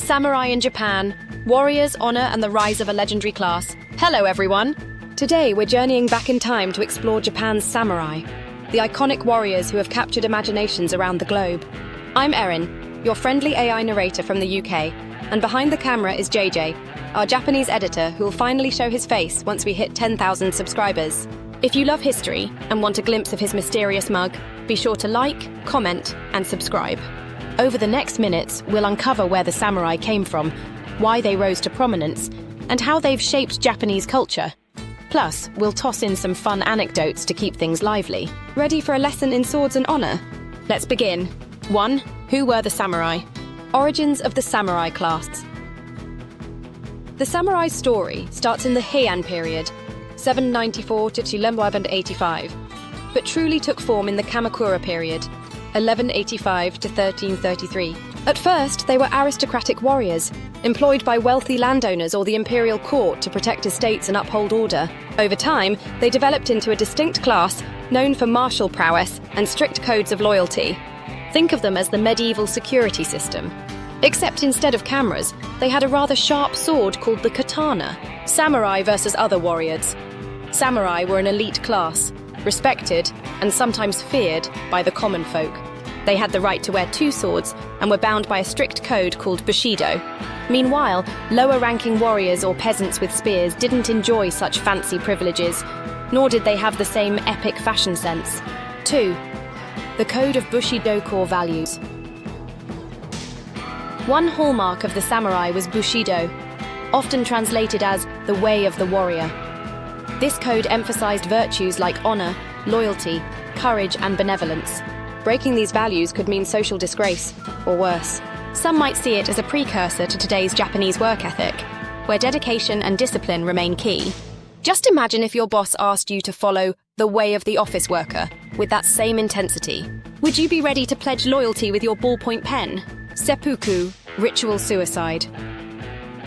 Samurai in Japan, warriors, honor, and the rise of a legendary class. Hello, everyone. Today, we're journeying back in time to explore Japan's samurai, the iconic warriors who have captured imaginations around the globe. I'm Erin, your friendly AI narrator from the UK, and behind the camera is JJ, our Japanese editor who will finally show his face once we hit 10,000 subscribers. If you love history and want a glimpse of his mysterious mug, be sure to like, comment, and subscribe. Over the next minutes, we'll uncover where the samurai came from, why they rose to prominence, and how they've shaped Japanese culture. Plus, we'll toss in some fun anecdotes to keep things lively. Ready for a lesson in swords and honor? Let's begin. 1. Who were the samurai? Origins of the samurai class. The samurai's story starts in the Heian period, 794 to 1185, but truly took form in the Kamakura period, 1185 to 1333. At first, they were aristocratic warriors, employed by wealthy landowners or the imperial court to protect estates and uphold order. Over time, they developed into a distinct class known for martial prowess and strict codes of loyalty. Think of them as the medieval security system. Except instead of cameras, they had a rather sharp sword called the katana. Samurai versus other warriors. Samurai were an elite class, respected and sometimes feared by the common folk. They had the right to wear two swords and were bound by a strict code called Bushidō. Meanwhile, lower-ranking warriors or peasants with spears didn't enjoy such fancy privileges, nor did they have the same epic fashion sense. 2. The Code of Bushidō core values. One hallmark of the samurai was Bushidō, often translated as the way of the warrior. This code emphasized virtues like honor, loyalty, courage, and benevolence. Breaking these values could mean social disgrace, or worse. Some might see it as a precursor to today's Japanese work ethic, where dedication and discipline remain key. Just imagine if your boss asked you to follow the way of the office worker with that same intensity. Would you be ready to pledge loyalty with your ballpoint pen? Seppuku, ritual suicide.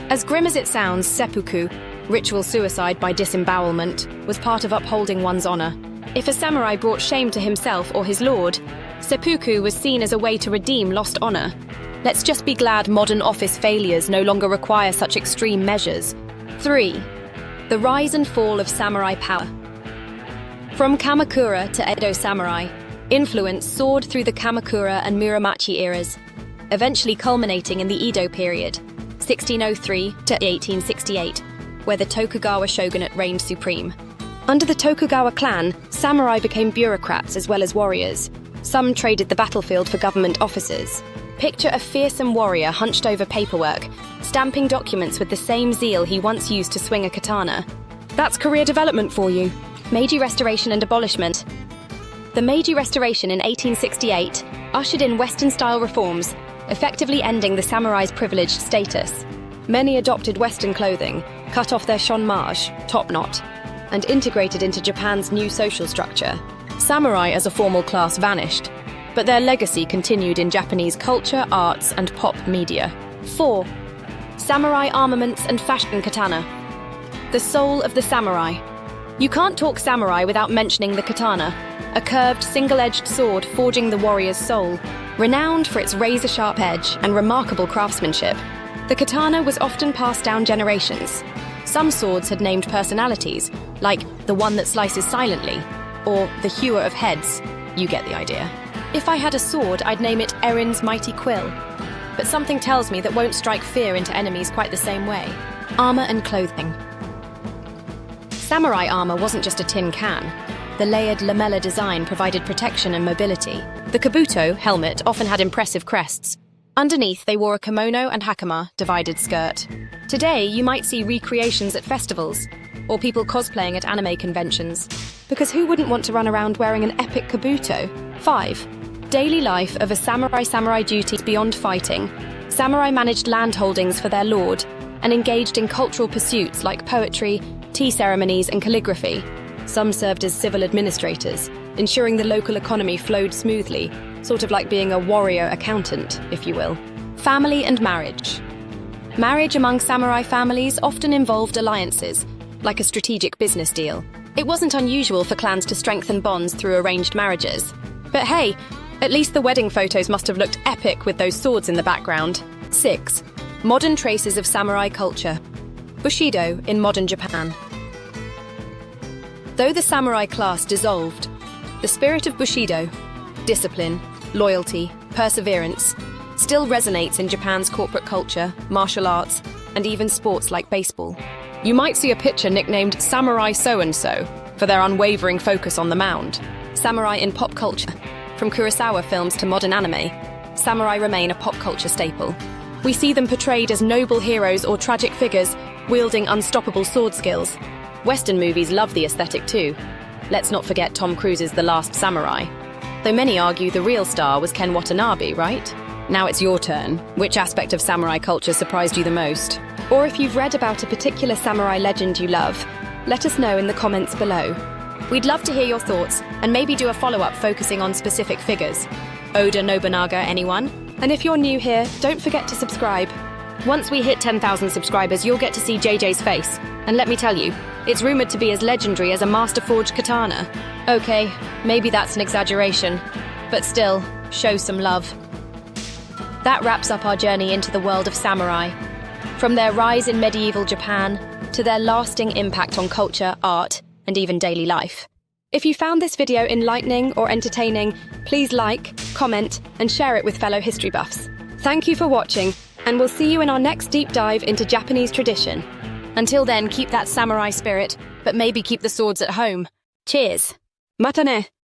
As grim as it sounds, seppuku, ritual suicide by disembowelment, was part of upholding one's honor. If a samurai brought shame to himself or his lord, seppuku was seen as a way to redeem lost honor. Let's just be glad modern office failures no longer require such extreme measures. 3. The rise and fall of samurai power. From Kamakura to Edo samurai, influence soared through the Kamakura and Muromachi eras, eventually culminating in the Edo period, 1603 to 1868, where the Tokugawa shogunate reigned supreme. Under the Tokugawa clan, samurai became bureaucrats as well as warriors. Some traded the battlefield for government offices. Picture a fearsome warrior hunched over paperwork, stamping documents with the same zeal he once used to swing a katana. That's career development for you. Meiji Restoration and abolishment. The Meiji Restoration in 1868 ushered in Western-style reforms, effectively ending the samurai's privileged status. Many adopted Western clothing, cut off their chonmage, top knot, and integrated into Japan's new social structure. Samurai as a formal class vanished, but their legacy continued in Japanese culture, arts, and pop media. 4. Samurai armaments and fashion katana. The soul of the samurai. You can't talk samurai without mentioning the katana, a curved, single-edged sword forging the warrior's soul. Renowned for its razor-sharp edge and remarkable craftsmanship, the katana was often passed down generations. Some swords had named personalities, like the one that slices silently, or the hewer of heads. You get the idea. If I had a sword, I'd name it Erin's Mighty Quill. But something tells me that won't strike fear into enemies quite the same way. Armor and clothing. Samurai armor wasn't just a tin can. The layered lamella design provided protection and mobility. The kabuto, helmet, often had impressive crests. Underneath, they wore a kimono and hakama, divided skirt. Today, you might see recreations at festivals, or people cosplaying at anime conventions. Because who wouldn't want to run around wearing an epic kabuto? 5. Daily life of a samurai duties beyond fighting. Samurai managed land holdings for their lord, and engaged in cultural pursuits like poetry, tea ceremonies, and calligraphy. Some served as civil administrators, ensuring the local economy flowed smoothly, sort of like being a warrior accountant, if you will. Family and marriage. Marriage among samurai families often involved alliances, like a strategic business deal. It wasn't unusual for clans to strengthen bonds through arranged marriages. But hey, at least the wedding photos must have looked epic with those swords in the background. 6. Modern traces of samurai culture. Bushido in modern Japan. Though the samurai class dissolved, the spirit of Bushido, discipline, loyalty, perseverance, still resonates in Japan's corporate culture, martial arts, and even sports like baseball. You might see a picture nicknamed Samurai So-and-so for their unwavering focus on the mound. Samurai in pop culture. From Kurosawa films to modern anime, samurai remain a pop culture staple. We see them portrayed as noble heroes or tragic figures, wielding unstoppable sword skills. Western movies love the aesthetic too. Let's not forget Tom Cruise's The Last Samurai. Though many argue the real star was Ken Watanabe, right? Now it's your turn. Which aspect of samurai culture surprised you the most? Or if you've read about a particular samurai legend you love, let us know in the comments below. We'd love to hear your thoughts, and maybe do a follow-up focusing on specific figures. Oda Nobunaga, anyone? And if you're new here, don't forget to subscribe. Once we hit 10,000 subscribers, you'll get to see JJ's face. And let me tell you, it's rumored to be as legendary as a master-forged katana. Okay, maybe that's an exaggeration, but still, show some love. That wraps up our journey into the world of samurai. From their rise in medieval Japan, to their lasting impact on culture, art, and even daily life. If you found this video enlightening or entertaining, please like, comment, and share it with fellow history buffs. Thank you for watching, and we'll see you in our next deep dive into Japanese tradition. Until then, keep that samurai spirit, but maybe keep the swords at home. Cheers! Mata ne!